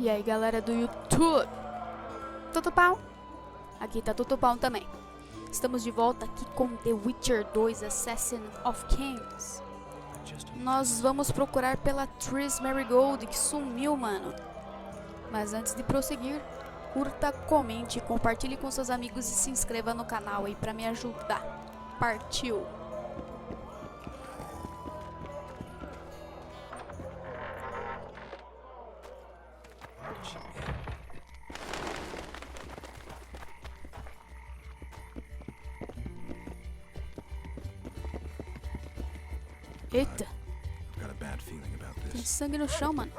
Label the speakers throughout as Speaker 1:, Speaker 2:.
Speaker 1: E aí, galera do YouTube, tudo bom? Aqui tá tudo bom também. Estamos de volta aqui com The Witcher 2 Assassin of Kings. Nós vamos procurar pela Triss Merigold, que sumiu, mano. Mas antes de prosseguir, curta, comente, compartilhe com seus amigos e se inscreva no canal aí pra me ajudar. Partiu! Eita, tem sangue no chão, mano.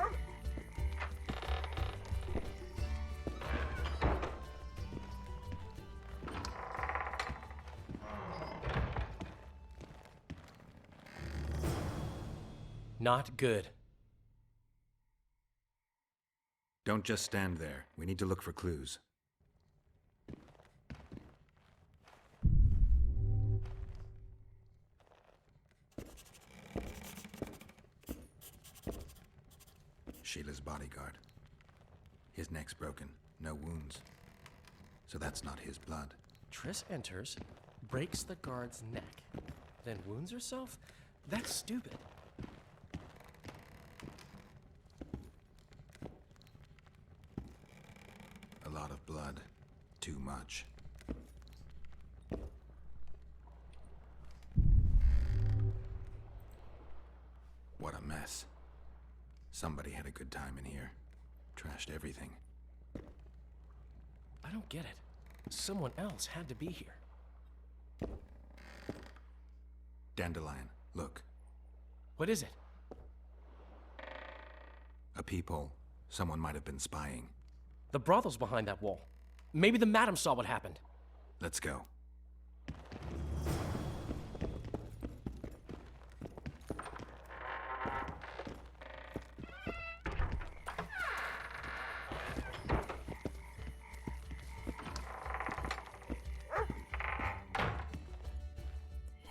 Speaker 2: Not good.
Speaker 3: Don't just stand there. We need to look for clues. Sheila's bodyguard. His neck's broken, no wounds. So that's not his blood.
Speaker 2: Triss enters, breaks the guard's neck, then wounds herself? That's stupid.
Speaker 3: A lot of blood. Too much. What a mess. Somebody had a good time in here. Trashed everything.
Speaker 2: I don't get it. Someone else had to be here.
Speaker 3: Dandelion, look.
Speaker 2: What is it?
Speaker 3: A peephole. Someone might have been spying.
Speaker 2: The brothel's behind that wall. Maybe the madam saw what happened.
Speaker 3: Let's go.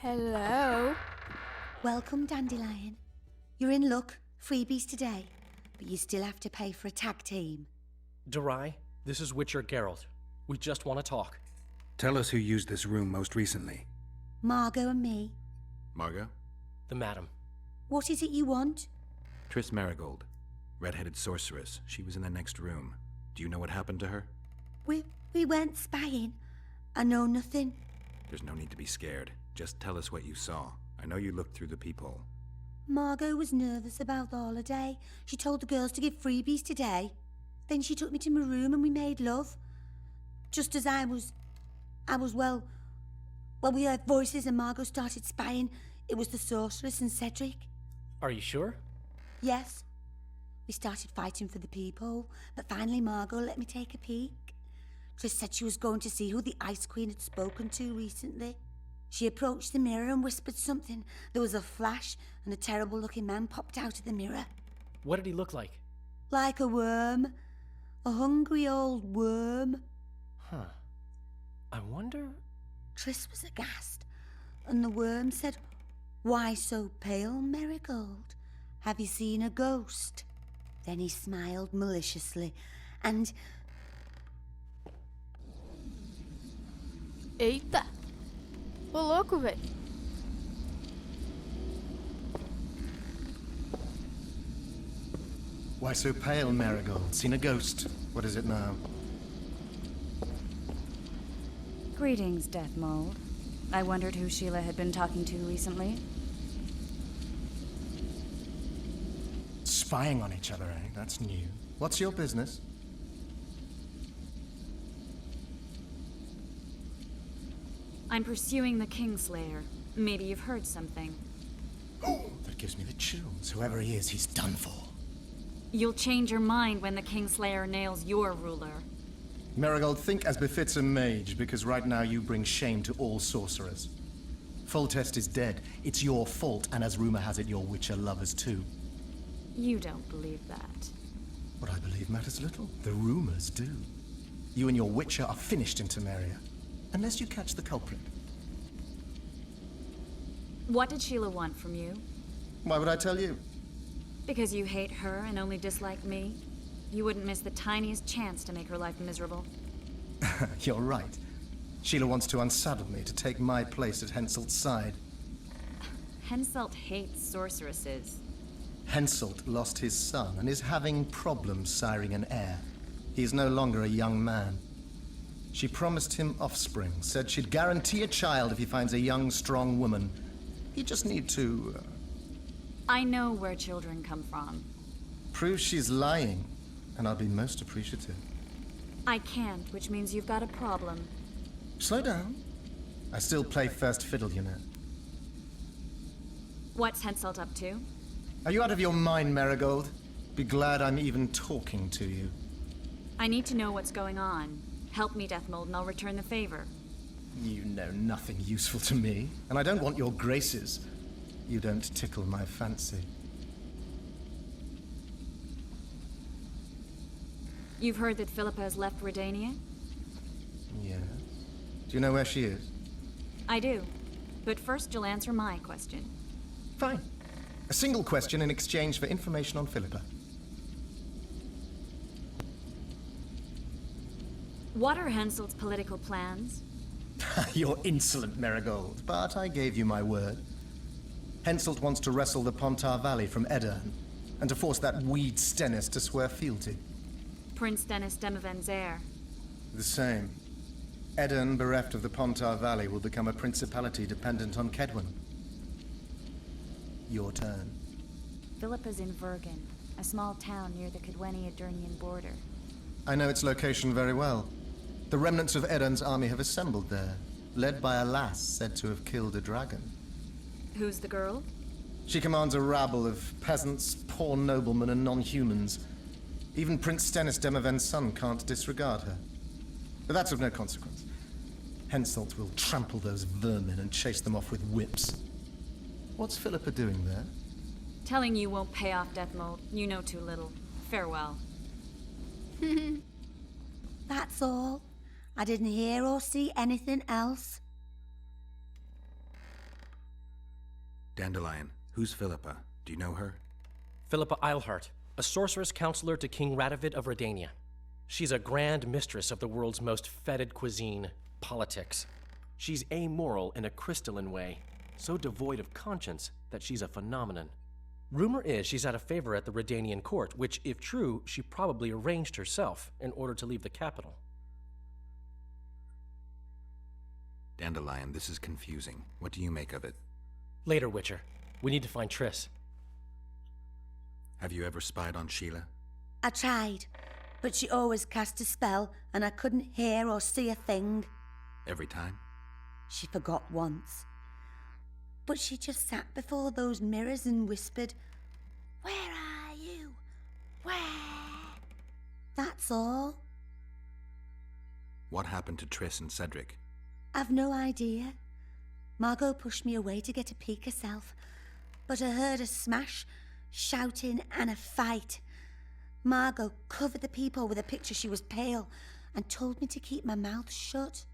Speaker 1: Hello.
Speaker 4: Welcome, Dandelion. You're in luck. Freebies today. But you still have to pay for a tag team.
Speaker 2: Durai, this is Witcher Geralt. We just want to talk.
Speaker 3: Tell us who used this room most recently.
Speaker 4: Margot and me.
Speaker 3: Margot?
Speaker 2: The madam.
Speaker 4: What is it you want?
Speaker 3: Triss Merigold. Red-headed sorceress. She was in the next room. Do you know what happened to her?
Speaker 4: We weren't spying. I know nothing.
Speaker 3: There's no need to be scared. Just tell us what you saw. I know you looked through the peephole.
Speaker 4: Margot was nervous about the holiday. She told the girls to give freebies today. Then she took me to my room and we made love. Just as well, we heard voices and Margot started spying. It was the sorceress and Cedric.
Speaker 2: Are you sure?
Speaker 4: Yes. We started fighting for the peephole, but finally Margot let me take a peek. Triss said she was going to see who the Ice Queen had spoken to recently. She approached the mirror and whispered something. There was a flash, and a terrible-looking man popped out of the mirror.
Speaker 2: What did he look like?
Speaker 4: Like a worm. A hungry old worm.
Speaker 2: Huh. I wonder...
Speaker 4: Triss was aghast, and the worm said, "Why so pale, Merigold? Have you seen a ghost?" Then he smiled maliciously, and...
Speaker 1: Eita. Ô louco, velho.
Speaker 5: Why so pale, Merigold? Seen a ghost? What is it now?
Speaker 6: Greetings, Death Mold. I wondered who Sheila had been talking to recently.
Speaker 5: Spying on each other, eh? That's new. What's your business?
Speaker 6: I'm pursuing the Kingslayer. Maybe you've heard something.
Speaker 5: Oh, that gives me the chills. Whoever he is, he's done for.
Speaker 6: You'll change your mind when the Kingslayer nails your ruler.
Speaker 5: Merigold, think as befits a mage, because right now you bring shame to all sorcerers. Foltest is dead. It's your fault, and as rumor has it, your Witcher lovers too.
Speaker 6: You don't believe that.
Speaker 5: What I believe matters little. The rumors do. You and your Witcher are finished in Temeria. Unless you catch the culprit.
Speaker 6: What did Sheila want from you?
Speaker 5: Why would I tell you?
Speaker 6: Because you hate her and only dislike me? You wouldn't miss the tiniest chance to make her life miserable.
Speaker 5: You're right. Sheila wants to unsaddle me to take my place at Henselt's side.
Speaker 6: Henselt hates sorceresses.
Speaker 5: Henselt lost his son and is having problems siring an heir. He is no longer a young man. She promised him offspring, said she'd guarantee a child if he finds a young, strong woman. He just need to...
Speaker 6: I know where children come from.
Speaker 5: prove she's lying, and I'll be most appreciative.
Speaker 6: I can't, which means you've got a problem.
Speaker 5: Slow down. I still play first fiddle, you know.
Speaker 6: What's Henselt up to?
Speaker 5: Are you out of your mind, Merigold? Be glad I'm even talking to you.
Speaker 6: I need to know what's going on. Help me, Deathmold, and I'll return the favor.
Speaker 5: You know nothing useful to me, and I don't want your graces. You don't tickle my fancy.
Speaker 6: You've heard that Philippa has left Redania?
Speaker 5: Yes. Do you know where she is?
Speaker 6: I do. But first you'll answer my question.
Speaker 5: Fine. A single question in exchange for information on Philippa.
Speaker 6: What are Henselt's political plans?
Speaker 5: You're insolent, Merigold, but I gave you my word. Henselt wants to wrestle the Pontar Valley from Edirn, and to force that weed Stennis to swear fealty.
Speaker 6: Prince Dennis Demaven's heir.
Speaker 5: The same. Edirn, bereft of the Pontar Valley, will become a principality dependent on Kedwen. Your turn.
Speaker 6: Philippa's in Vergen, a small town near the Kedweni-Edirnian border.
Speaker 5: I know its location very well. The remnants of Edirn's army have assembled there, led by a lass said to have killed a dragon.
Speaker 6: Who's the girl?
Speaker 5: She commands a rabble of peasants, poor noblemen, and non-humans. Even Prince Stennis Demaven's son can't disregard her. But that's of no consequence. Henselt will trample those vermin and chase them off with whips. What's Philippa doing there?
Speaker 6: Telling you won't pay off, Deathmold. You know too little. Farewell.
Speaker 4: That's all. I didn't hear or see anything else.
Speaker 3: Dandelion, who's Philippa? Do you know her?
Speaker 2: Philippa Eilhart, a sorceress counselor to King Radovid of Redania. She's a grand mistress of the world's most fetid cuisine, politics. She's amoral in a crystalline way, so devoid of conscience that she's a phenomenon. Rumor is she's at a favor at the Redanian court, which, if true, she probably arranged herself in order to leave the capital.
Speaker 3: Dandelion, this is confusing. What do you make of it?
Speaker 2: Later, Witcher. We need to find Triss.
Speaker 3: Have you ever spied on Sheila?
Speaker 4: I tried, but she always cast a spell and I couldn't hear or see a thing.
Speaker 3: Every time?
Speaker 4: She forgot once. But she just sat before those mirrors and whispered, "Where are you? Where?" That's all.
Speaker 3: What happened to Triss and Cedric?
Speaker 4: I've no idea. Margot pushed me away to get a peek herself, but I heard a smash, shouting, and a fight. Margot covered the peephole with a picture. She was pale and told me to keep my mouth shut.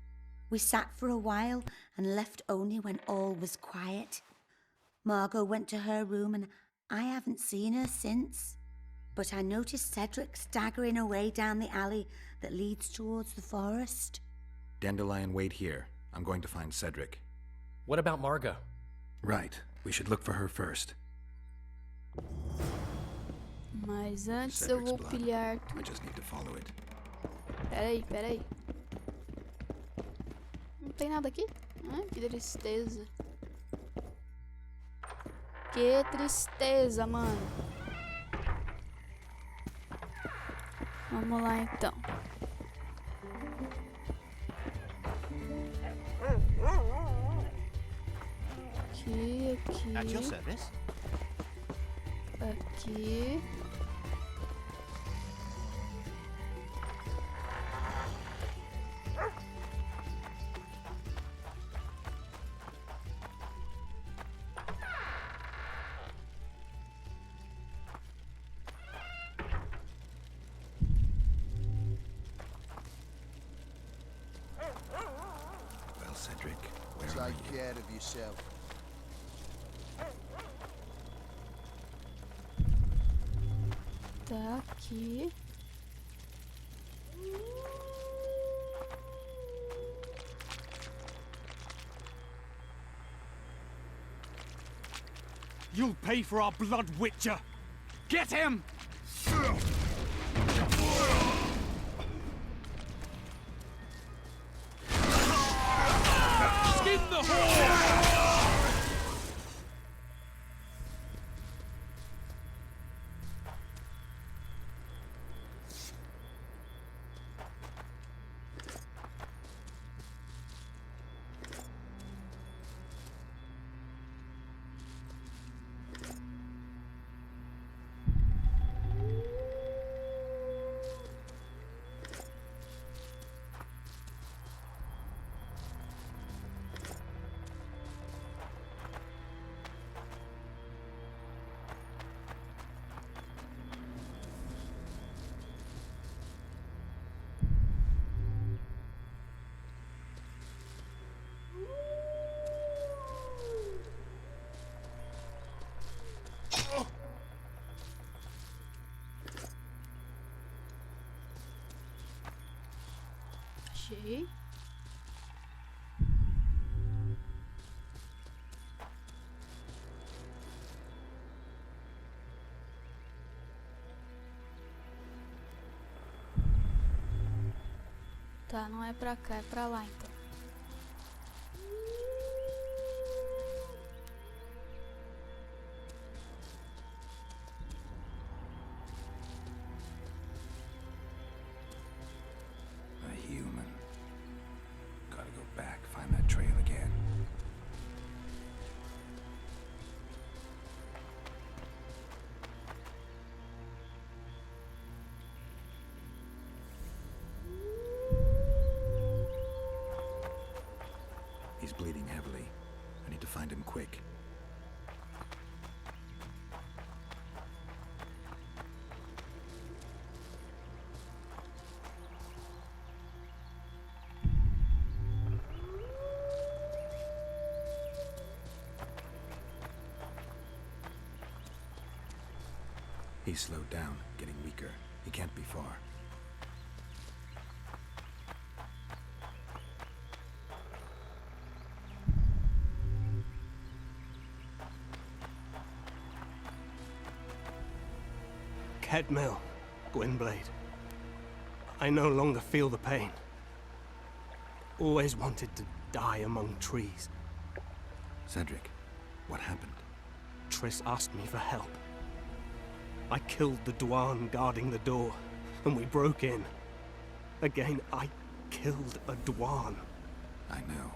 Speaker 4: We sat for a while and left only when all was quiet. Margot went to her room and I haven't seen her since. But I noticed Cedric staggering away down the alley that leads towards the forest.
Speaker 3: Dandelion, wait here. I'm going to find Cedric.
Speaker 2: What about Margot?
Speaker 3: Right. We should look for her first.
Speaker 1: Mas antes eu
Speaker 3: Cedric's
Speaker 1: vou
Speaker 3: blood.
Speaker 1: pilhar
Speaker 3: I
Speaker 1: tudo.
Speaker 3: just need to follow it.
Speaker 1: Peraí. Não tem nada aqui? Ai, que tristeza. Que tristeza, mano. Vamos lá, então.
Speaker 7: At your
Speaker 1: Aqui.
Speaker 7: service.
Speaker 1: Aqui.
Speaker 3: Well, Cedric, where are you?
Speaker 7: Take care of yourself.
Speaker 1: Tá aqui.
Speaker 7: You'll pay for our blood, Witcher! Get him! Skin the horse!
Speaker 1: Achei. Tá, não é pra cá, é pra lá então.
Speaker 3: A human. Gotta go back, find that trail again. He's bleeding heavily. I need to find him quick. He's slowed down, getting weaker. He can't be far.
Speaker 7: Kedmil, Gwynblade. I no longer feel the pain. Always wanted to die among trees.
Speaker 3: Cedric, what happened?
Speaker 7: Triss asked me for help. I killed the Dwan guarding the door, and we broke in. Again, I killed a Dwan.
Speaker 3: I know.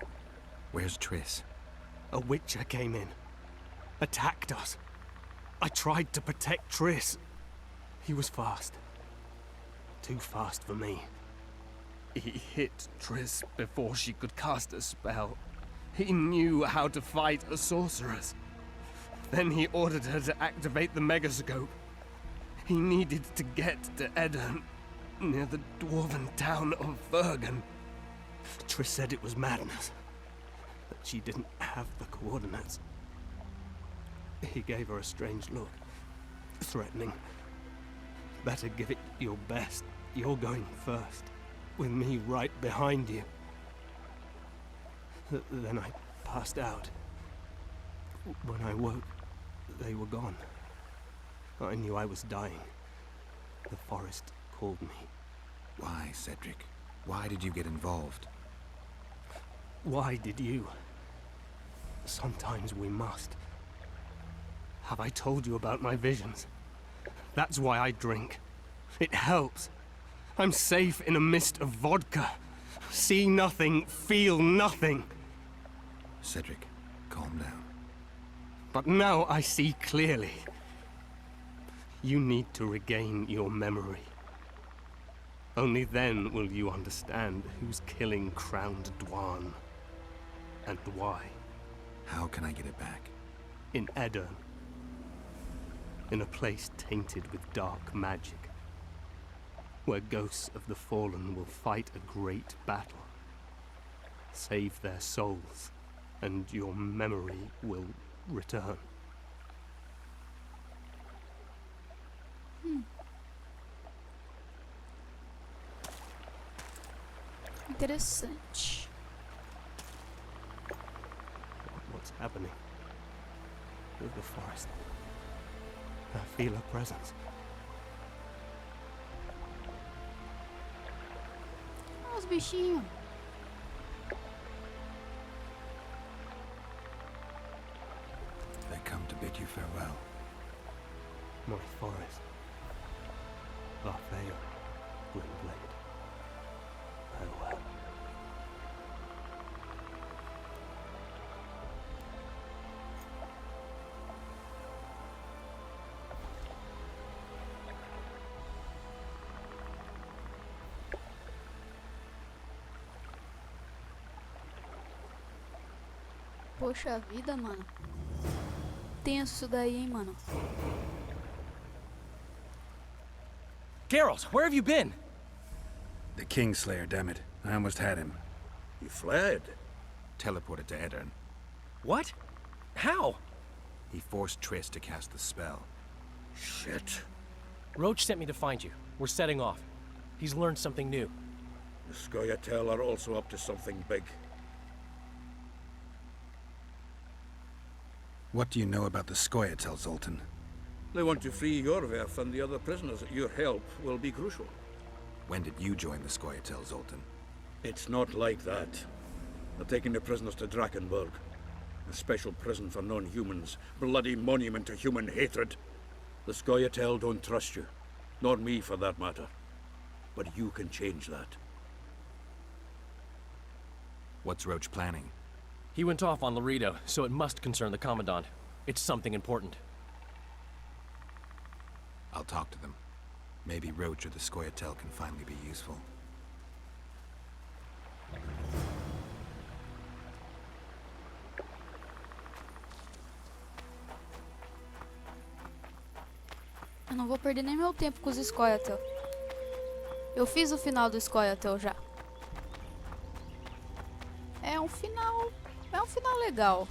Speaker 3: Where's Triss?
Speaker 7: A Witcher came in, attacked us. I tried to protect Triss. He was fast. Too fast for me. He hit Triss before she could cast a spell. He knew how to fight a sorceress. Then he ordered her to activate the megascope. He needed to get to Edirn, near the dwarven town of Vergen. Triss said it was madness, that she didn't have the coordinates. He gave her a strange look, threatening. Better give it your best. You're going first, with me right behind you. Then I passed out. When I woke, they were gone. I knew I was dying. The forest called me.
Speaker 3: Why, Cedric? Why did you get involved?
Speaker 7: Why did you? Sometimes we must. Have I told you about my visions? That's why I drink. It helps. I'm safe in a mist of vodka. See nothing, feel nothing.
Speaker 3: Cedric, calm down.
Speaker 7: But now I see clearly. You need to regain your memory. Only then will you understand who's killing crowned Dwan. And why.
Speaker 3: How can I get it back?
Speaker 7: In Edirn. In a place tainted with dark magic. Where ghosts of the fallen will fight a great battle. Save their souls, and your memory will return.
Speaker 1: Interessante.
Speaker 7: What's happening? through the forest. I feel her presence.
Speaker 1: Os bichinhos.
Speaker 3: They come to bid you farewell.
Speaker 7: My forest. Laugh-Vale, Gwynblade. Farewell.
Speaker 1: Poxa vida, mano. Tenso isso daí, hein, mano.
Speaker 2: Geralt, where have you been?
Speaker 3: The Kingslayer, damn it. I almost had him.
Speaker 8: He fled.
Speaker 3: Teleported to Edirne.
Speaker 2: What? How?
Speaker 3: He forced Triss to cast the spell.
Speaker 8: Shit.
Speaker 2: Roche sent me to find you. We're setting off. He's learned something new.
Speaker 8: The Scoia'tael are also up to something big.
Speaker 3: What do you know about the Scoia'tael, Zoltan?
Speaker 8: They want to free Yorveth and the other prisoners. Your help will be crucial.
Speaker 3: When did you join the Scoia'tael, Zoltan?
Speaker 8: It's not like that. They're taking the prisoners to Drakenburg. A special prison for non-humans. Bloody monument to human hatred. The Scoia'tael don't trust you. Nor me, for that matter. But you can change that.
Speaker 3: What's Roche planning?
Speaker 2: He went off on Laredo, so it must concern the Commandant. It's something important.
Speaker 3: I'll talk to them. Maybe Roche or the Scoia'tael can finally be useful.
Speaker 1: Eu não vou perder nem meu tempo com os Scoia'tael. Eu fiz o final do Scoia'tael já. É um final legal.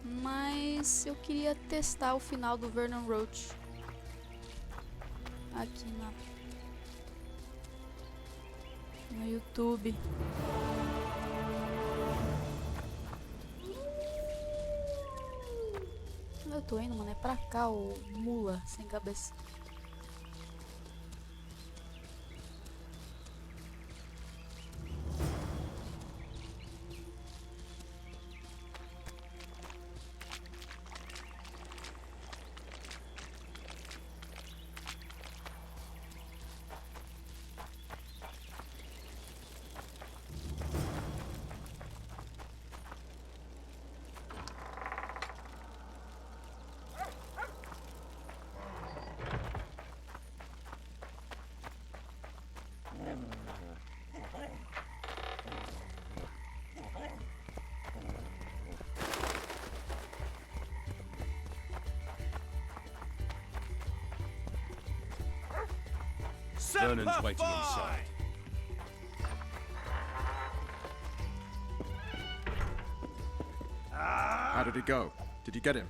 Speaker 1: Mas eu queria testar o final do Vernon Roche. Aqui no YouTube. Onde eu tô indo, mano? É pra cá, o mula sem cabeça.
Speaker 7: Vernon's waiting inside.
Speaker 9: How did it go? Did you get him?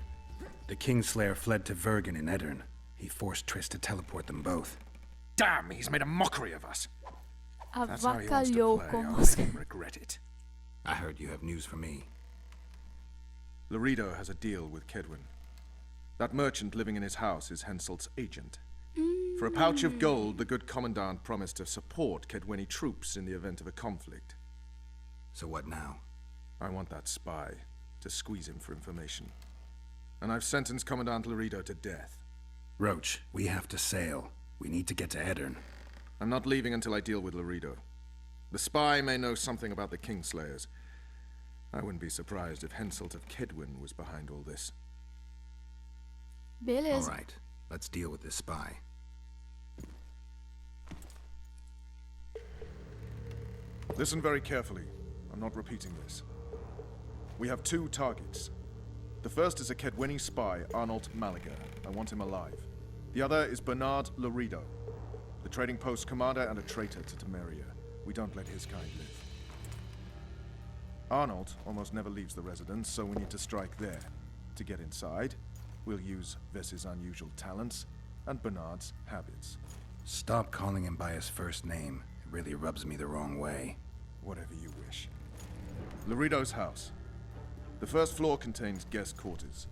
Speaker 3: The Kingslayer fled to Vergen in Edirne. He forced Triss to teleport them both.
Speaker 9: Damn, he's made a mockery of us. That's how he wants to
Speaker 1: Avacalhou
Speaker 9: play.
Speaker 1: com
Speaker 9: I'll
Speaker 1: os...
Speaker 9: make him regret it.
Speaker 3: I heard you have news for me.
Speaker 9: Laredo has a deal with Kedwin. That merchant living in his house is Henselt's agent. For a pouch of gold, the good commandant promised to support Kedweni troops in the event of a conflict.
Speaker 3: So what now?
Speaker 9: I want that spy to squeeze him for information. And I've sentenced Commandant Laredo to death.
Speaker 3: Roche, we have to sail. We need to get to Edirne.
Speaker 9: I'm not leaving until I deal with Laredo. The spy may know something about the Kingslayers. I wouldn't be surprised if Henselt of Kedwin was behind all this.
Speaker 1: Beleza.
Speaker 3: All right, let's deal with this spy.
Speaker 9: Listen very carefully. I'm not repeating this. We have two targets. The first is a Kedweni spy, Arnold Malaga. I want him alive. The other is Bernard Laredo, the trading post commander and a traitor to Temeria. We don't let his kind live. Arnold almost never leaves the residence, so we need to strike there. To get inside, we'll use Vess's unusual talents and Bernard's habits.
Speaker 3: Stop calling him by his first name. It really rubs me the wrong way.
Speaker 9: Whatever you wish. Laredo's house. The first floor contains guest quarters.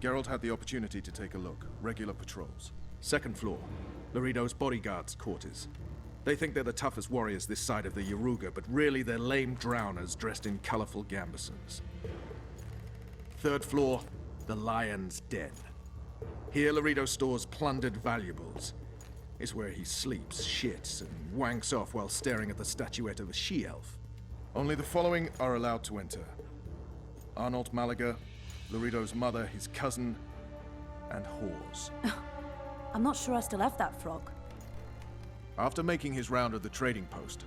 Speaker 9: Geralt had the opportunity to take a look. Regular patrols. Second floor. Laredo's bodyguards' quarters. They think they're the toughest warriors this side of the Yaruga, but really they're lame drowners dressed in colorful gambesons. Third floor, the Lion's Den. Here Laredo stores plundered valuables. It's where he sleeps, shits, and wanks off while staring at the statuette of a she-elf. Only the following are allowed to enter. Arnold Malaga, Laredo's mother, his cousin, and whores.
Speaker 6: I'm not sure I still have that frog.
Speaker 9: After making his round of the trading post,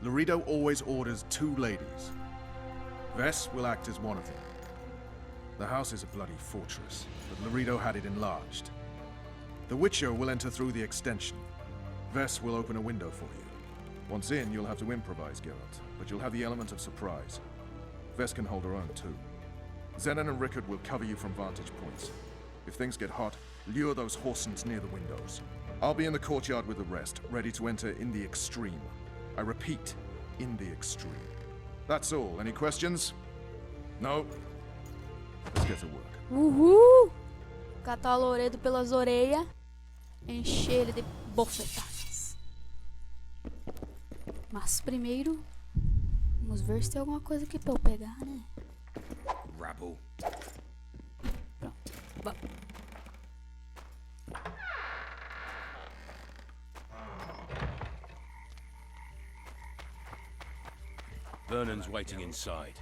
Speaker 9: Laredo always orders 2 ladies. Vess will act as one of them. The house is a bloody fortress, but Laredo had it enlarged. The Witcher will enter through the extension. Vess will open a window for you. Once in, you'll have to improvise, Geralt, but you'll have the element of surprise. Vess can hold her own, too. Zenon and Rickard will cover you from vantage points. If things get hot, lure those horsens near the windows. I'll be in the courtyard with the rest, ready to enter in the extreme. I repeat, in the extreme. That's all. Any questions? No? Let's get to work.
Speaker 1: Uhul! Catar o Loredo pelas orelhas. Encher ele de bofetadas. Mas primeiro, vamos ver se tem alguma coisa aqui pra eu pegar, né?
Speaker 8: Rabble.
Speaker 1: Pronto. Vamos.
Speaker 8: Vernon's waiting inside.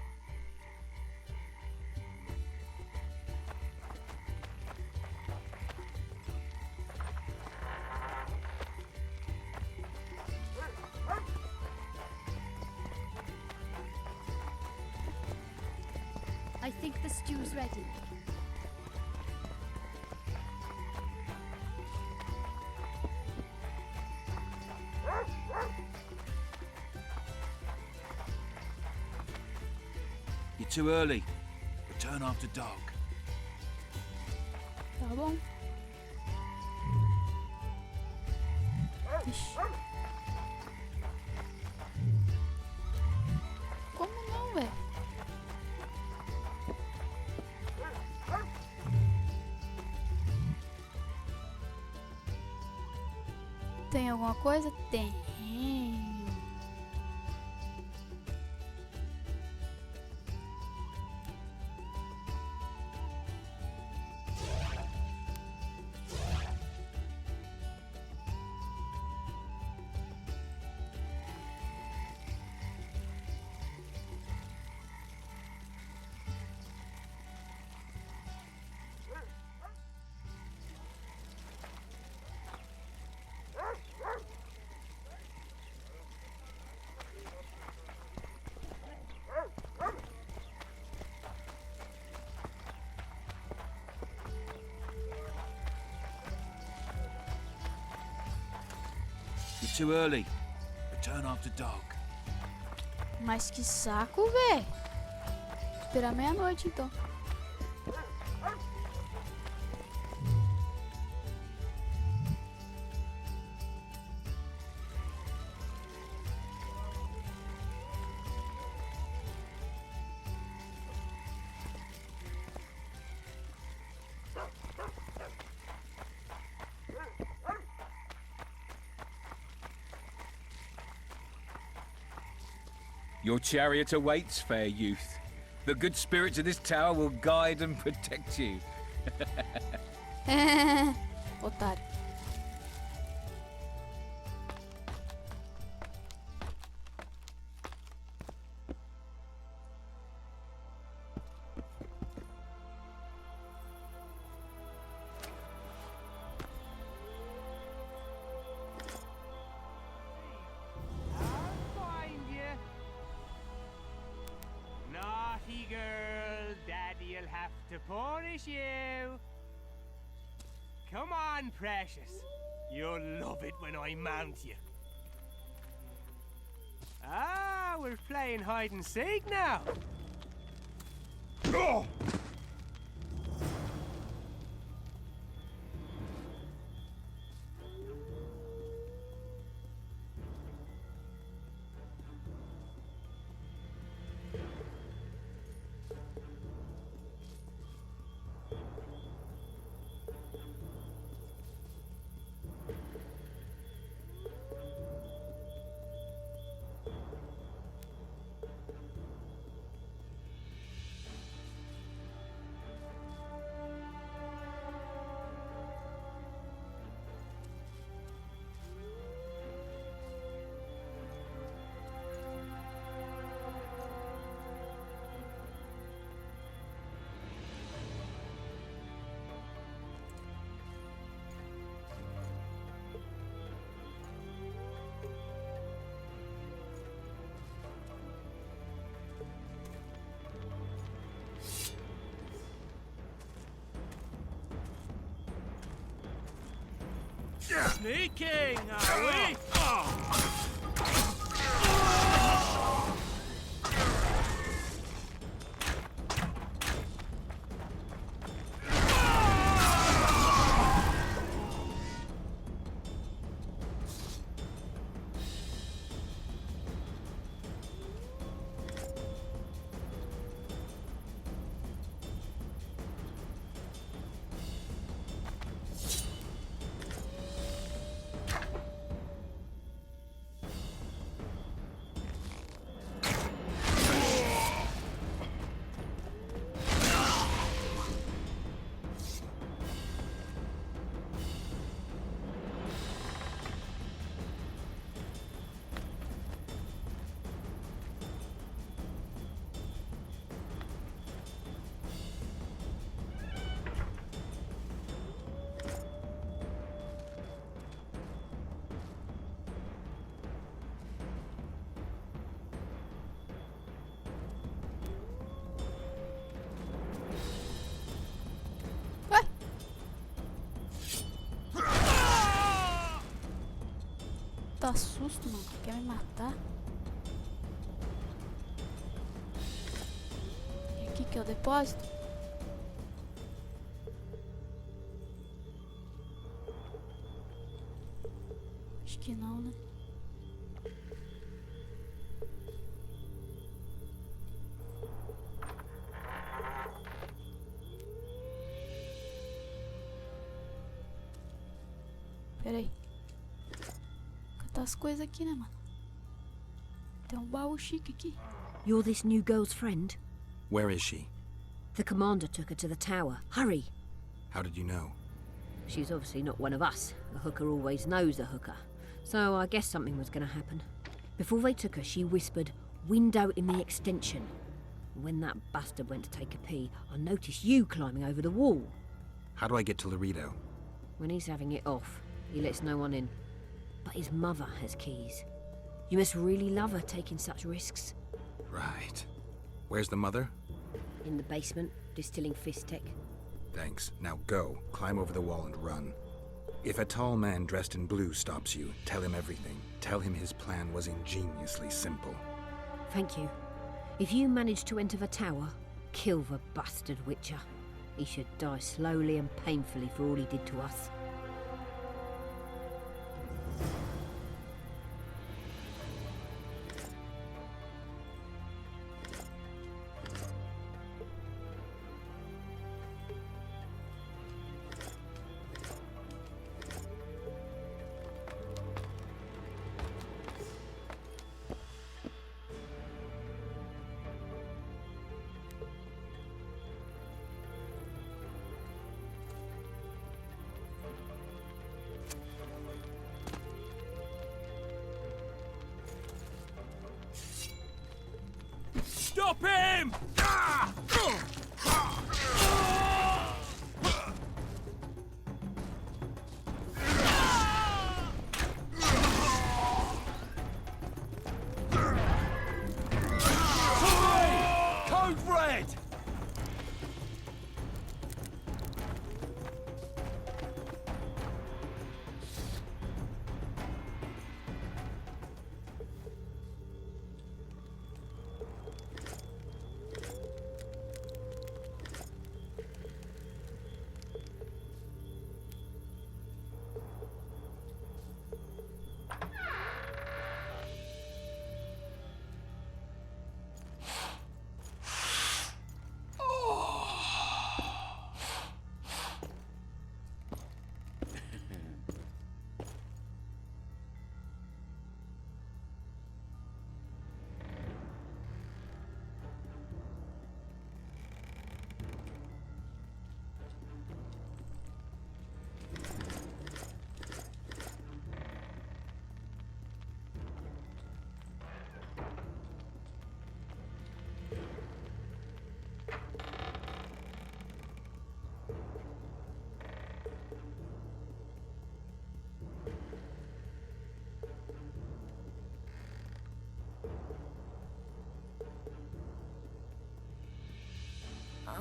Speaker 10: I think the stew's ready.
Speaker 8: You're too early. Return after dark.
Speaker 1: Tá bom. Ixi. Como não, velho? Tem alguma coisa? Tem.
Speaker 8: You're too early. Return after dark.
Speaker 1: Mas que saco, véi. Esperar meia-noite, então.
Speaker 11: Your chariot awaits, fair youth. The good spirits of this tower will guide and protect you.
Speaker 1: Otário.
Speaker 7: Girl, Daddy'll have to punish you. Come on, precious. You'll love it when I mount you. Ah, we're playing hide and seek now. Oh! Sneaking, are we?
Speaker 1: Tá susto, mano. Quer me matar? E aqui que é o depósito? Acho que não, né? Peraí. Tá as coisas aqui, né, mano? Tem um baú chique aqui.
Speaker 12: You're this new girl's friend?
Speaker 3: Where is she?
Speaker 12: The commander took her to the tower. Hurry!
Speaker 3: How did you know?
Speaker 12: She's obviously not one of us. A hooker always knows a hooker. So I guess something was going to happen. Before they took her, she whispered, "Window in the extension." When that bastard went to take a pee, I noticed you climbing over the wall.
Speaker 3: How do I get to Laredo?
Speaker 12: When he's having it off, he lets no one in. But his mother has keys. You must really love her taking such risks.
Speaker 3: Right. Where's the mother?
Speaker 12: In the basement, distilling Fistech.
Speaker 3: Thanks. Now go. Climb over the wall and run. If a tall man dressed in blue stops you, tell him everything. Tell him his plan was ingeniously simple.
Speaker 12: Thank you. If you manage to enter the tower, kill the bastard Witcher. He should die slowly and painfully for all he did to us.
Speaker 7: Stop him! Code red!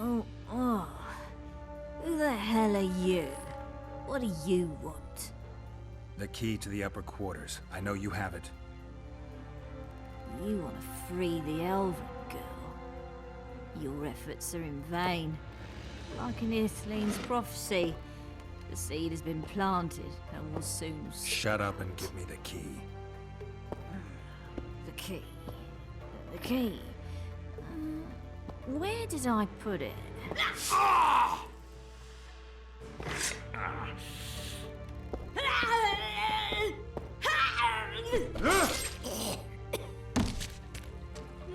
Speaker 12: Oh. Who the hell are you? What do you want?
Speaker 3: The key to the upper quarters. I know you have it.
Speaker 12: You want to free the elven girl. Your efforts are in vain. Like in Ithleen's prophecy, the seed has been planted and will soon
Speaker 3: Shut up and give me the key.
Speaker 12: The key. The key. Where did I put it?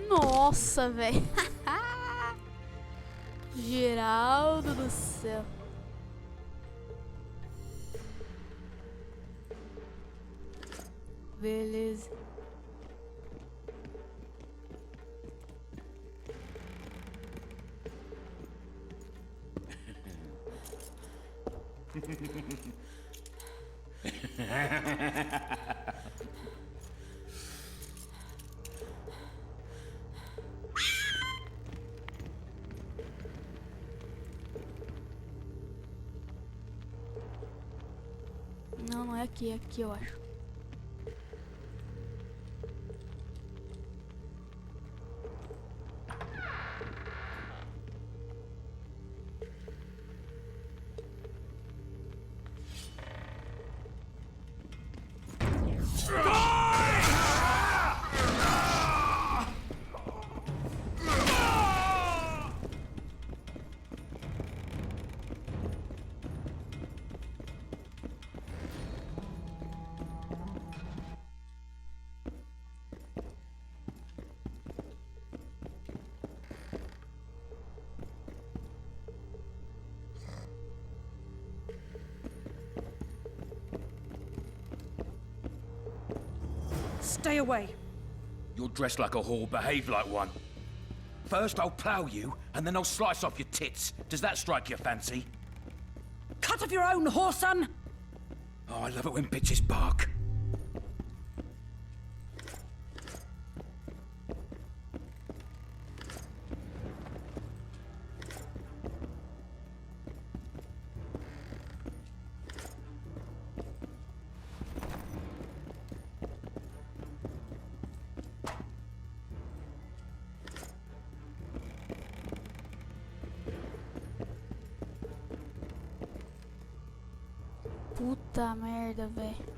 Speaker 1: Nossa, velho. Geraldo do céu. Beleza. Não, não é aqui, é aqui eu acho.
Speaker 13: Stay away.
Speaker 11: You're dressed like a whore, behave like one. First I'll plough you, and then I'll slice off your tits. Does that strike your fancy?
Speaker 13: Cut off your own, whoreson!
Speaker 11: Oh, I love it when bitches bark.
Speaker 1: Puta merda, velho.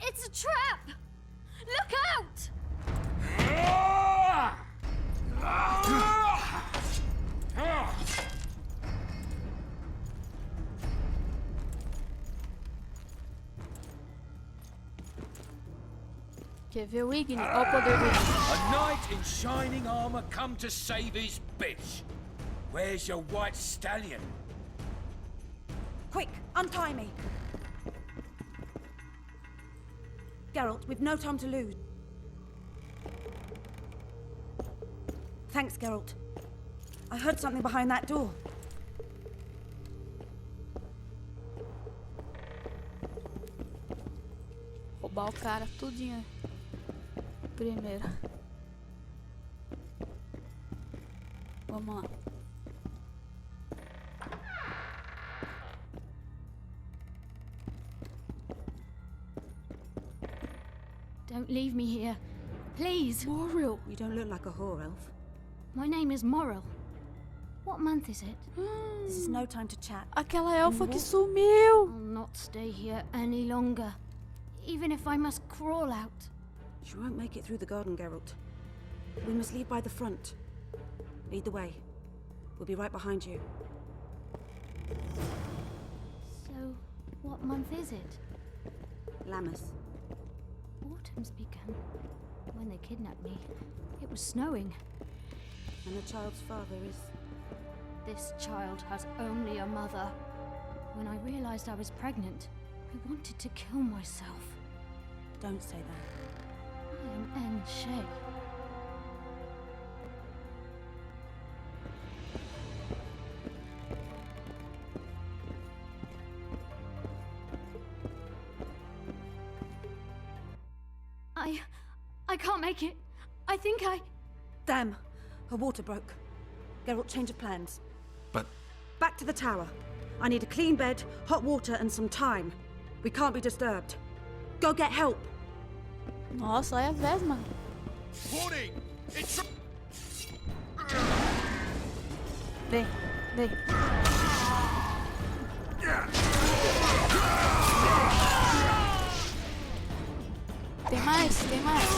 Speaker 10: It's a trap! Look out!
Speaker 1: Quer ver o Igni? Olha o poder do Igni.
Speaker 11: A knight in shining armor come to save his bitch. Where's your white stallion?
Speaker 13: Quick, untie me. Geralt, we've no time to lose. Thanks, Geralt. I heard something behind that door.
Speaker 1: Roubar o cara tudinho. Primeiro. Vamos lá.
Speaker 10: Don't leave me here. Please.
Speaker 1: Morrill.
Speaker 13: You don't look like a whore elf.
Speaker 10: My name is Morrill. What month is it?
Speaker 13: This is no time to chat.
Speaker 1: Aquela elfa que sumiu.
Speaker 10: I'll not stay here any longer. Even if I must crawl out.
Speaker 13: You won't make it through the garden, Geralt. We must lead by the front. Lead the way. We'll be right behind you.
Speaker 10: So, what month is it?
Speaker 13: Lammas.
Speaker 10: Autumn's begun. When they kidnapped me, it was snowing.
Speaker 13: And the child's father is...
Speaker 10: This child has only a mother. When I realized I was pregnant, I wanted to kill myself.
Speaker 13: Don't say that.
Speaker 10: I am Anne Shay. I can't make it. I think I...
Speaker 13: Damn! Her water broke. Geralt, change of plans.
Speaker 3: But...
Speaker 13: Back to the tower. I need a clean bed, hot water, and some time. We can't be disturbed. Go get help!
Speaker 1: Nossa, olha a vez, mano.
Speaker 9: Warning! It's...
Speaker 1: Vem, vem. Tem mais, tem mais.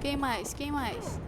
Speaker 1: Quem mais, quem mais?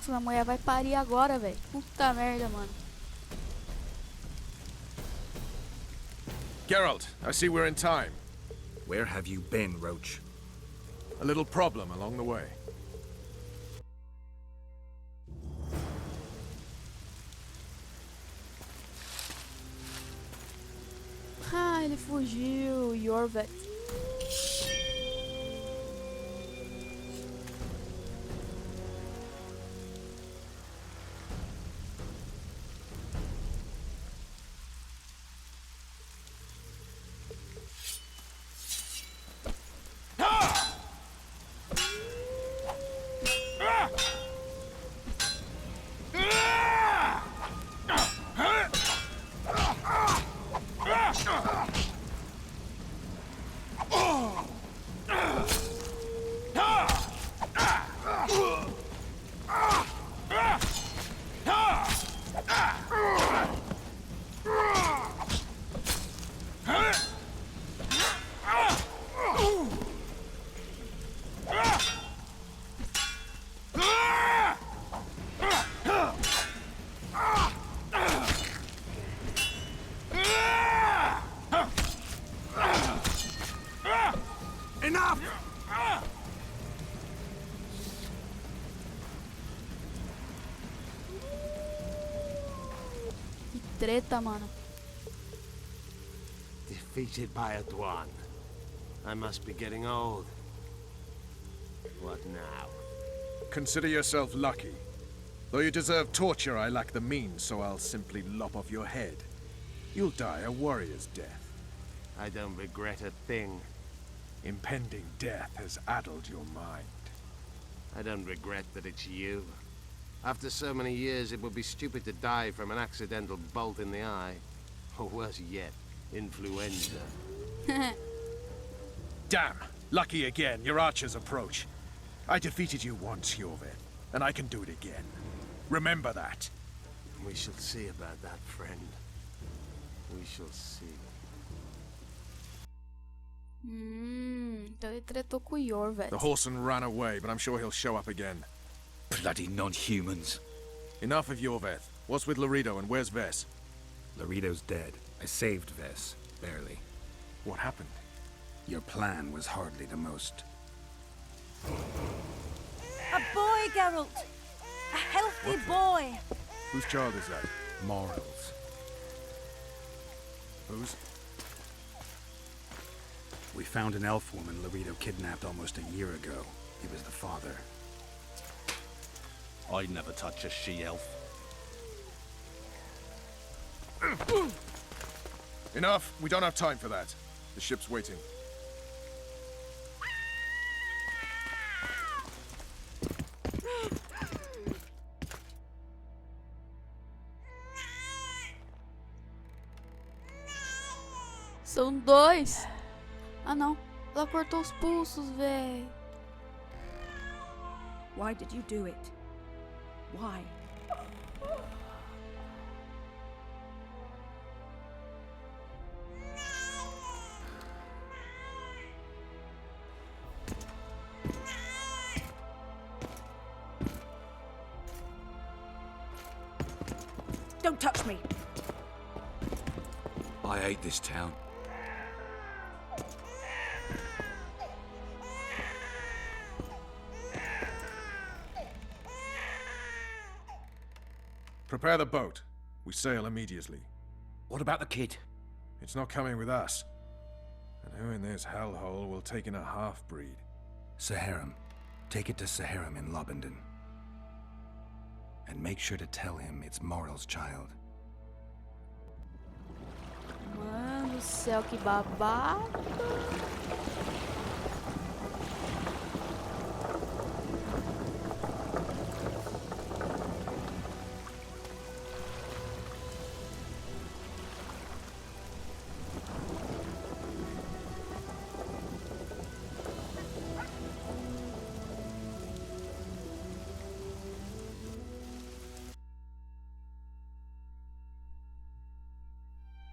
Speaker 1: Nossa, a mulher vai parir agora, velho. Puta merda, mano.
Speaker 9: Geralt, I see we're in time.
Speaker 3: Where have you been, Roche?
Speaker 9: A little problem along the way.
Speaker 1: Ah, ele fugiu. Yorvet. Treta, mano.
Speaker 14: Defeated by a Dwan. I must be getting old. What now?
Speaker 9: Consider yourself lucky. Though you deserve torture, I lack the means, so I'll simply lop off your head. You'll die a warrior's death.
Speaker 14: I don't regret a thing.
Speaker 9: Impending death has addled your mind.
Speaker 14: I don't regret that it's you. After so many years, it would be stupid to die from an accidental bolt in the eye. Or worse yet, influenza.
Speaker 9: Damn! Lucky again, your archers approach. I defeated you once, Jorveth, and I can do it again. Remember that.
Speaker 14: We shall see about that, friend. We shall see.
Speaker 1: Então ele tretou com o Jorveth.
Speaker 9: The Horseman ran away, but I'm sure he'll show up again.
Speaker 3: Bloody non-humans.
Speaker 9: Enough of Jorveth. What's with Laredo and where's Vess?
Speaker 3: Laredo's dead. I saved Vess. Barely.
Speaker 9: What happened?
Speaker 3: Your plan was hardly the most.
Speaker 13: A boy, Geralt! A healthy boy!
Speaker 9: Whose child is that?
Speaker 3: Morals.
Speaker 9: Whose?
Speaker 3: We found an elf woman Laredo kidnapped almost a year ago. He was the father.
Speaker 11: I'd never touch a she-elf.
Speaker 9: Enough! We don't have time for that. The ship's waiting.
Speaker 1: São dois. Ah, não. Ela cortou os pulsos, véi.
Speaker 13: Why did you do it? Why? Don't touch me!
Speaker 3: I hate this town.
Speaker 9: Prepare the boat. We sail immediately.
Speaker 11: What about the kid?
Speaker 9: It's not coming with us. And who in this hellhole will take in a half-breed?
Speaker 3: Saharim. Take it to Saharim in Lobendon. And make sure to tell him it's Moral's child.
Speaker 1: Mano do céu, que babado.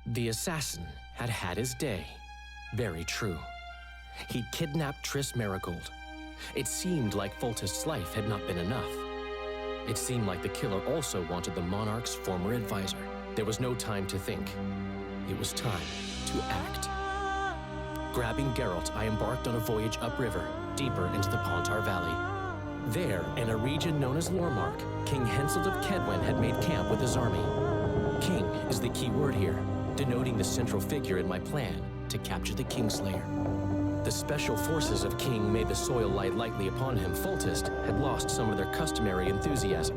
Speaker 2: The assassin had had his day. Very true. He'd kidnapped Triss Merigold. It seemed like Foltest's life had not been enough. It seemed like the killer also wanted the monarch's former advisor. There was no time to think. It was time to act. Grabbing Geralt, I embarked on a voyage upriver, deeper into the Pontar Valley. There, in a region known as Lormark, King Henselt of Kedwen had made camp with his army. King is the key word here, denoting the central figure in my plan to capture the Kingslayer. The special forces of King made the soil lie lightly upon him. Foltest had lost some of their customary enthusiasm,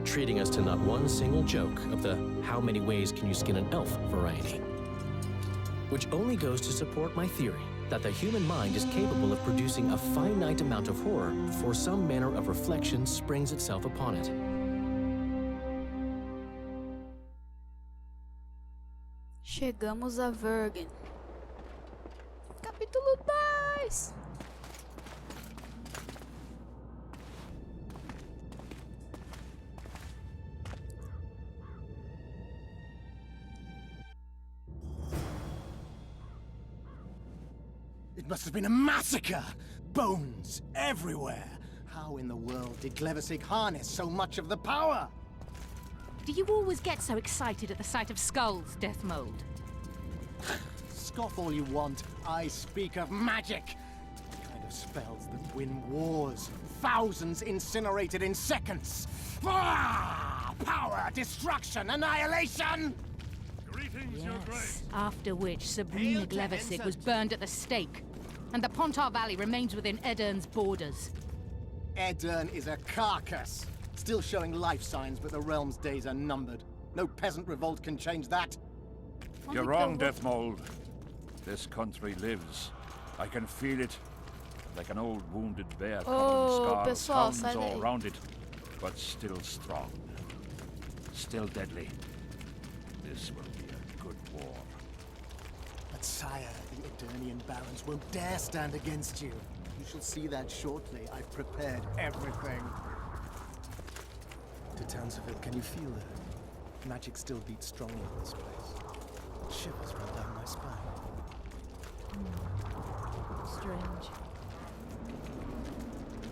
Speaker 2: treating us to not one single joke of the how many ways can you skin an elf variety. Which only goes to support my theory that the human mind is capable of producing a finite amount of horror before some manner of reflection springs itself upon it.
Speaker 1: Chegamos a Vergen. Capítulo 10.
Speaker 5: It must have been a massacre! Bones everywhere! How in the world did Glevesig harness so much of the power?
Speaker 15: Do you always get so excited at the sight of skulls, Deathmold?
Speaker 5: Scoff all you want. I speak of magic. The kind of spells that win wars. Thousands incinerated in seconds. Ah! Power, destruction, annihilation!
Speaker 15: Greetings, Your Grace. After which Sabrina Glevesig was burned at the stake, and the Pontar Valley remains within Edern's borders.
Speaker 5: Edern is a carcass. Still showing life signs, but the realm's days are numbered. No peasant revolt can change that.
Speaker 8: You're wrong, Deathmold. This country lives. I can feel it. Like an old wounded bear covered in scars, hounds all around it. But still strong. Still deadly. This will be a good war.
Speaker 5: But sire, the Eternian barons won't dare stand against you. You shall see that shortly. I've prepared everything. To Townsville, can you feel that? Magic still beats strongly in this place. Shivers run down my spine.
Speaker 15: Strange.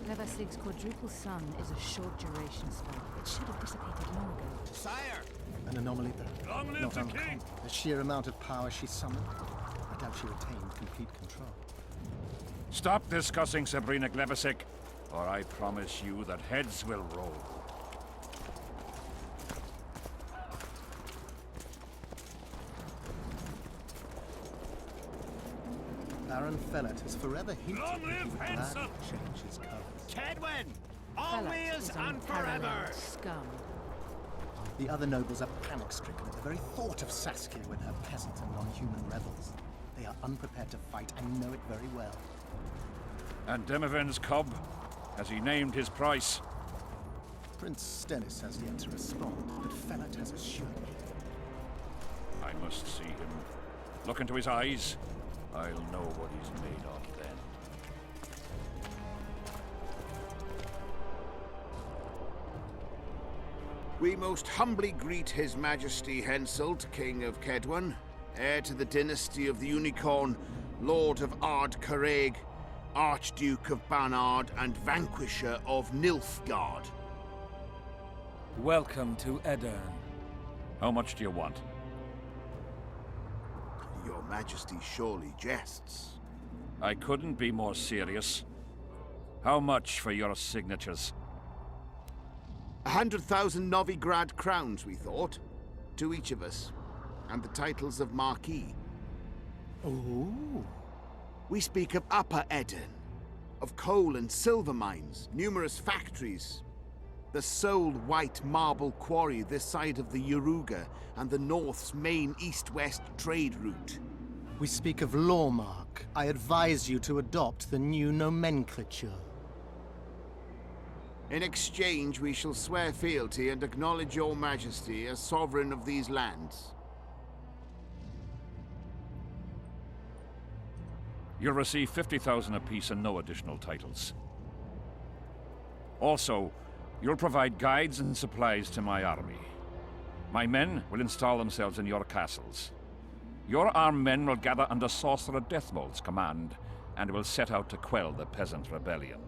Speaker 15: Levesig's quadruple sun is a short-duration spell. It should have dissipated long ago.
Speaker 5: Sire! An anomaly, though.
Speaker 8: Long live
Speaker 5: Not
Speaker 8: the
Speaker 5: uncommon.
Speaker 8: king!
Speaker 5: The sheer amount of power she summoned, I doubt she retained complete control.
Speaker 8: Stop discussing Sabrina Glevesig, or I promise you that heads will roll.
Speaker 5: Baron Fellet has forever hinted
Speaker 16: Long
Speaker 5: that he
Speaker 16: live
Speaker 5: would gladly
Speaker 16: Hansel!
Speaker 5: change his colours.
Speaker 16: Kedwin!
Speaker 15: Fellows
Speaker 16: Always
Speaker 15: is
Speaker 16: and forever!
Speaker 15: unparalleled scum.
Speaker 5: The other nobles are panic-stricken at the very thought of Saskia with her peasant and non-human rebels. They are unprepared to fight and know it very well.
Speaker 8: And Demoven's cub? Has he named his price?
Speaker 5: Prince Stennis has yet to respond, but Fellet has assured me.
Speaker 8: I must see him. Look into his eyes. I'll know what he's made of then.
Speaker 14: We most humbly greet His Majesty Henselt, King of Kedwen, heir to the dynasty of the Unicorn, Lord of Ard Carreg, Archduke of Banard, and Vanquisher of Nilfgaard.
Speaker 17: Welcome to Edirn.
Speaker 8: How much do you want?
Speaker 14: Your Majesty surely jests.
Speaker 8: I couldn't be more serious. How much for your signatures?
Speaker 14: 100,000 Novigrad crowns, we thought. To each of us. And the titles of Marquis.
Speaker 5: Ooh.
Speaker 14: We speak of Upper Edirn, of coal and silver mines, numerous factories, the sole white marble quarry this side of the Yaruga, and the North's main east-west trade route.
Speaker 5: We speak of Lawmark. I advise you to adopt the new nomenclature.
Speaker 14: In exchange, we shall swear fealty and acknowledge your majesty as sovereign of these lands.
Speaker 8: You'll receive 50,000 apiece and no additional titles. Also, you'll provide guides and supplies to my army. My men will install themselves in your castles. Your armed men will gather under Sorcerer Deathmold's command and will set out to quell the peasant rebellion.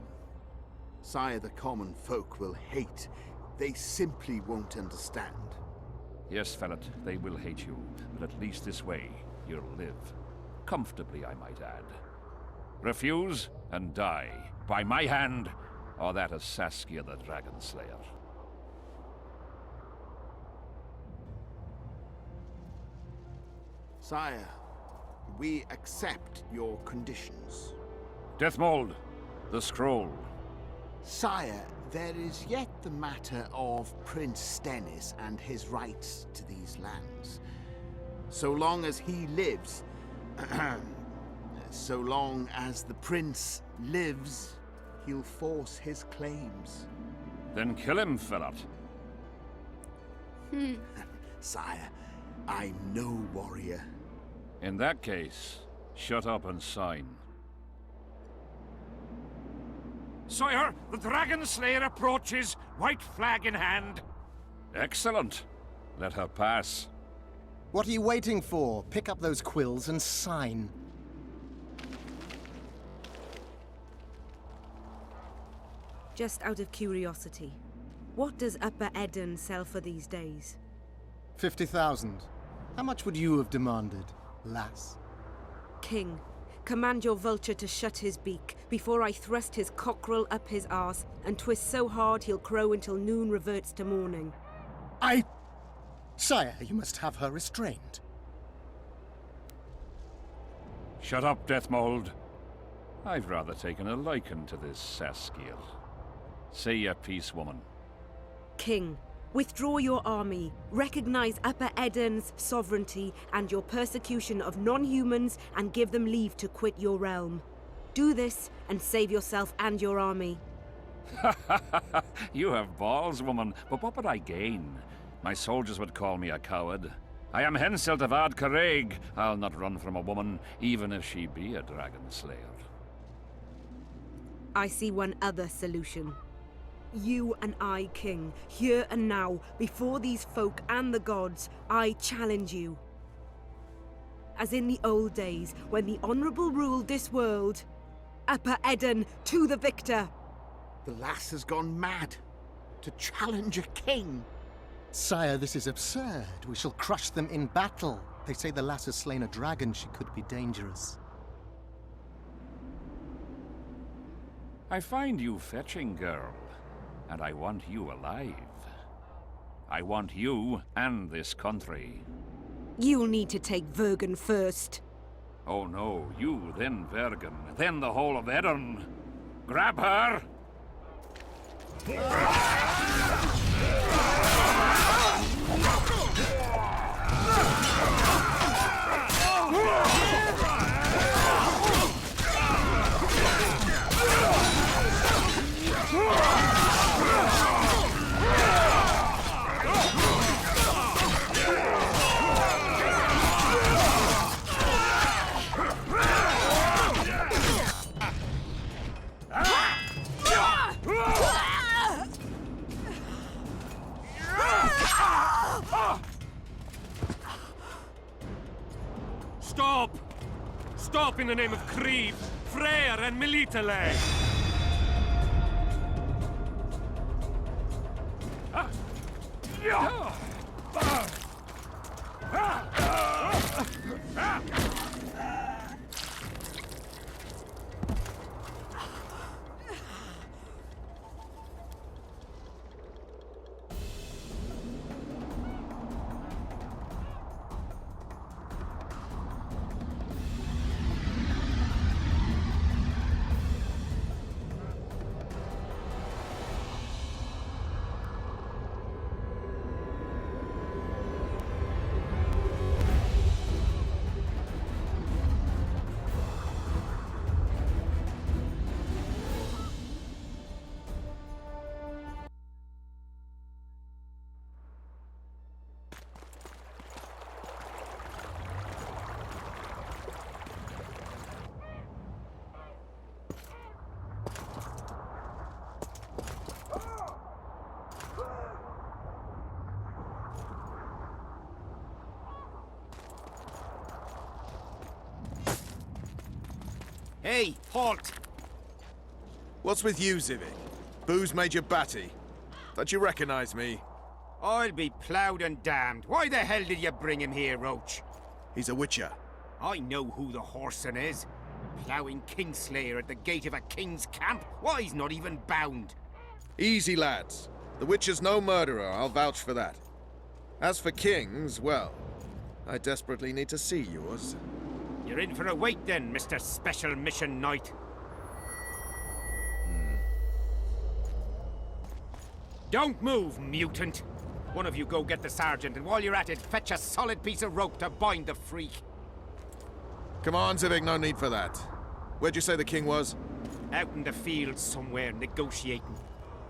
Speaker 14: Sire, the common folk will hate. They simply won't understand.
Speaker 8: Yes, Fellet, they will hate you, but at least this way you'll live. Comfortably, I might add. Refuse and die, by my hand, or that of Saskia the Dragon Slayer.
Speaker 14: Sire, we accept your conditions.
Speaker 8: Deathmold, the scroll.
Speaker 14: Sire, there is yet the matter of Prince Stennis and his rights to these lands. So long as he lives, so long as the prince lives, he'll force his claims.
Speaker 8: Then kill him, Fellet.
Speaker 14: Sire, I'm no warrior.
Speaker 8: In that case, shut up and sign.
Speaker 16: Sire, the Dragon Slayer approaches, white flag in hand.
Speaker 8: Excellent. Let her pass.
Speaker 5: What are you waiting for? Pick up those quills and sign.
Speaker 13: Just out of curiosity, what does Upper Edirn sell for these days?
Speaker 5: 50,000. How much would you have demanded, lass?
Speaker 13: King, command your vulture to shut his beak before I thrust his cockerel up his arse and twist so hard he'll crow until noon reverts to morning.
Speaker 5: Sire, you must have her restrained.
Speaker 8: Shut up, Deathmold. I've rather taken a liking to this Saskia. Say your piece, woman.
Speaker 13: King, withdraw your army, recognize Upper Edirn's sovereignty and your persecution of non-humans, and give them leave to quit your realm. Do this and save yourself and your army.
Speaker 8: You have balls, woman, but what would I gain? My soldiers would call me a coward. I am Henselt of Ard Carreg. I'll not run from a woman, even if she be a dragon slayer.
Speaker 13: I see one other solution. You and I, King, here and now, before these folk and the gods, I challenge you. As in the old days, when the Honourable ruled this world, Upper Edirn to the victor!
Speaker 14: The lass has gone mad. To challenge a king.
Speaker 5: Sire, this is absurd. We shall crush them in battle. They say the lass has slain a dragon. She could be dangerous.
Speaker 8: I find you fetching, girl, and I want you alive. I want you and this country.
Speaker 13: You'll need to take Vergen first.
Speaker 16: Oh no, you, then Vergen, then the whole of Edirn. Grab her!
Speaker 7: Stop! Stop in the name of Krieg, Freyr and Melitele!
Speaker 17: Hey, halt!
Speaker 9: What's with you, Zivik? Booze made you batty. Don't you recognize me?
Speaker 17: I'll be ploughed and damned. Why the hell did you bring him here, Roche?
Speaker 9: He's a witcher.
Speaker 17: I know who the whoreson is. Ploughing Kingslayer at the gate of a king's camp? Why, he's not even bound.
Speaker 9: Easy, lads. The witcher's no murderer, I'll vouch for that. As for kings, well, I desperately need to see yours.
Speaker 17: You're in for a wait then, Mr. Special Mission Knight. Don't move, mutant! One of you go get the sergeant, and while you're at it, fetch a solid piece of rope to bind the freak.
Speaker 9: Come on, Zivik, no need for that. Where'd you say the king was?
Speaker 17: Out in the field somewhere, negotiating.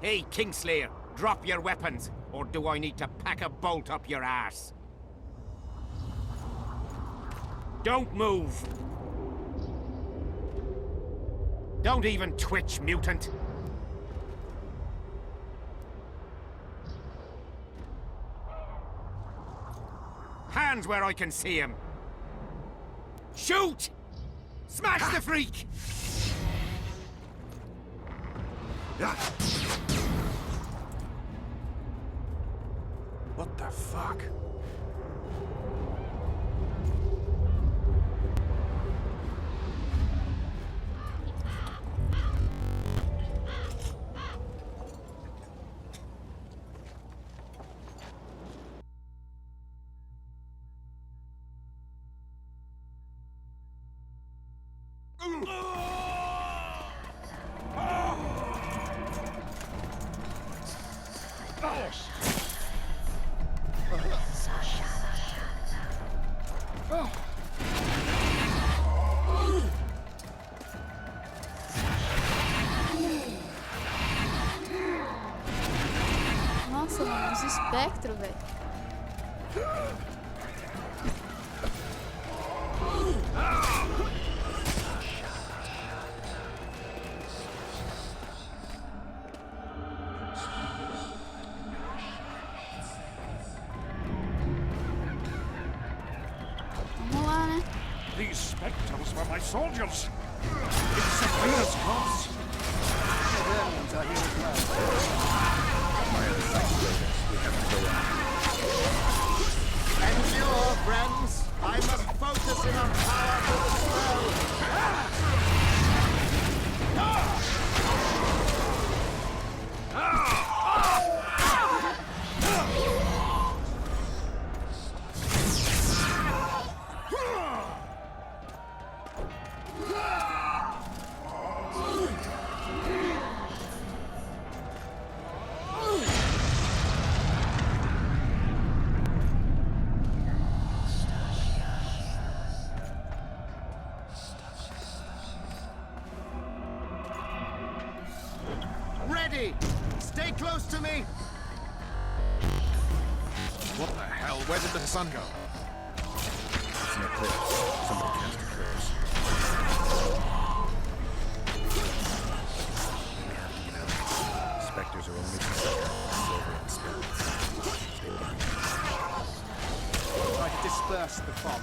Speaker 17: Hey, Kingslayer, drop your weapons, or do I need to pack a bolt up your arse? Don't move! Don't even twitch, mutant! Hands where I can see him! Shoot! Smash the freak!
Speaker 9: What the fuck?
Speaker 1: Nossa, mano, os espectros, velho. Vamos lá, né?
Speaker 16: These spectres were my soldiers. It's Sabrina's cause.
Speaker 18: The Romans are here as well. We have to go on. Endure, friends. I must focus in on power for the spell.
Speaker 5: ready! Stay close to me!
Speaker 9: What the hell? Where did the sun go?
Speaker 3: It's an eclipse. Somebody cast a curse. We have to get out of here. Spectres are only considered silver and spirits. Stay behind.
Speaker 18: Try to disperse the fog.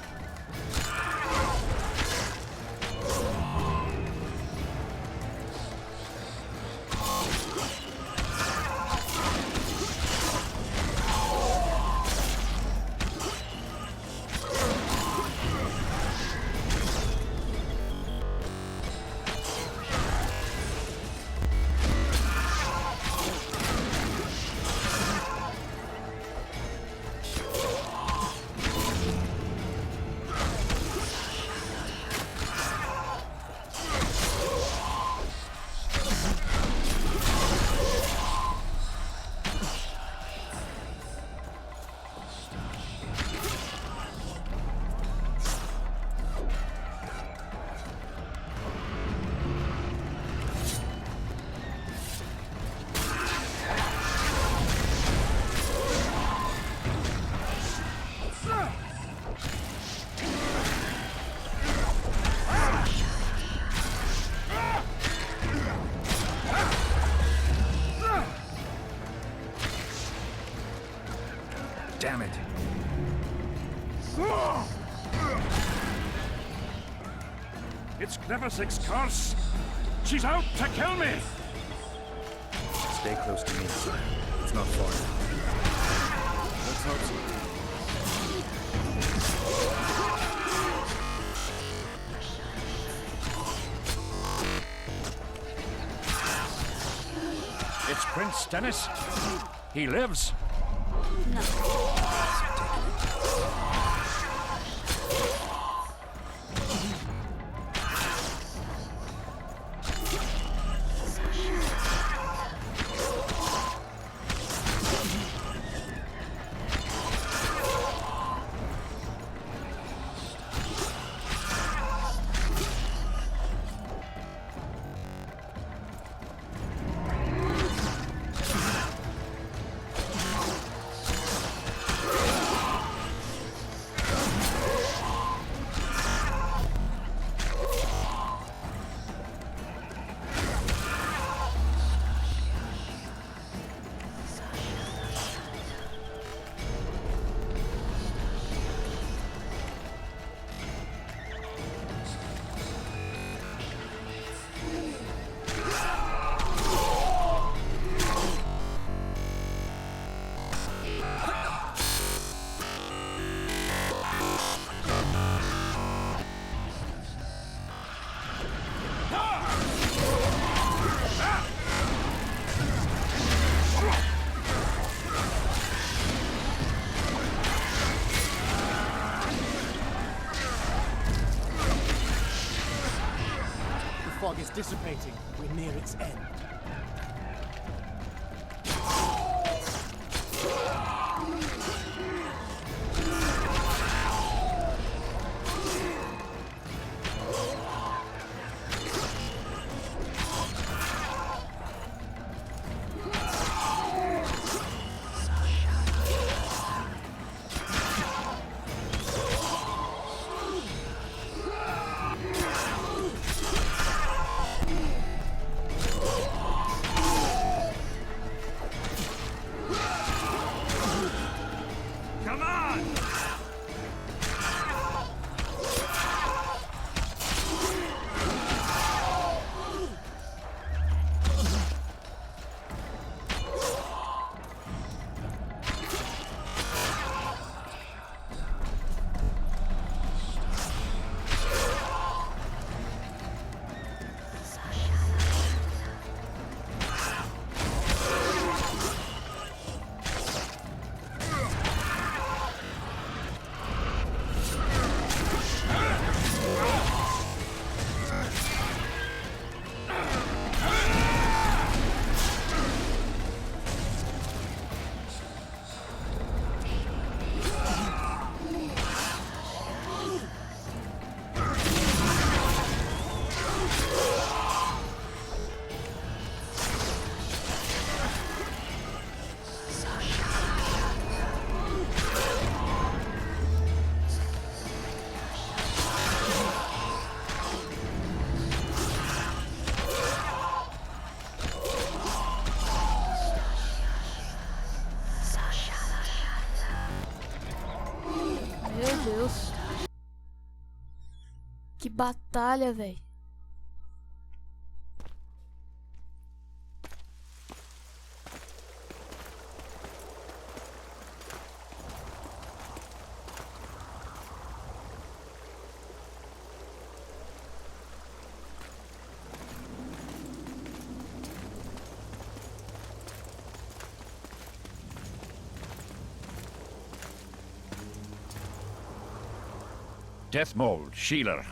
Speaker 3: Damn it!
Speaker 16: It's Gnevisic's curse! She's out to kill me!
Speaker 3: Stay close to me, sir. It's not far enough.
Speaker 9: Let's hope so.
Speaker 16: It's Prince Stennis. He lives.
Speaker 18: The fog is dissipating. We're near its end.
Speaker 1: batalha, velho.
Speaker 16: Deathmold, Sheeler,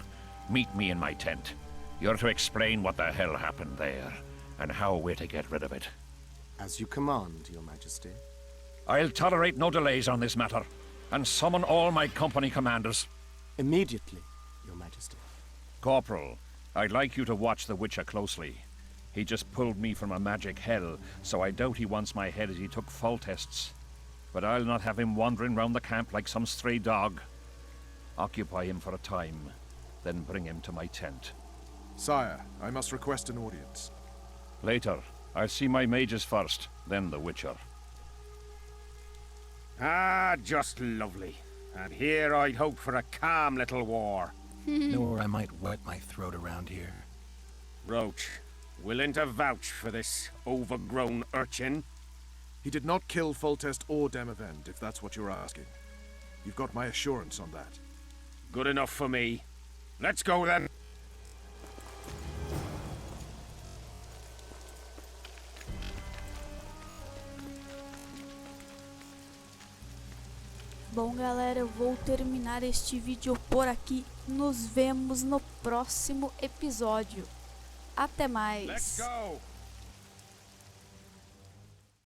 Speaker 16: meet me in my tent. You're to explain what the hell happened there, and how we're to get rid of it.
Speaker 5: As you command, Your Majesty.
Speaker 16: I'll tolerate no delays on this matter, and summon all my company commanders.
Speaker 5: Immediately, Your Majesty.
Speaker 16: Corporal, I'd like you to watch the Witcher closely. He just pulled me from a magic hell, so I doubt he wants my head as he took Foltests. But I'll not have him wandering round the camp like some stray dog. Occupy him for a time, then bring him to my tent.
Speaker 9: Sire, I must request an audience.
Speaker 16: Later. I'll see my mages first, then the Witcher.
Speaker 17: Ah, just lovely. And here I'd hoped for a calm little war.
Speaker 3: Or I might wet my throat around here.
Speaker 17: Roche, willing to vouch for this overgrown urchin?
Speaker 9: He did not kill Foltest or Demavend, if that's what you're asking. You've got my assurance on that.
Speaker 17: Good enough for me. Let's go then.
Speaker 1: Bom, galera, eu vou terminar este vídeo por aqui. Nos vemos no próximo episódio. Até mais!
Speaker 17: Let's go.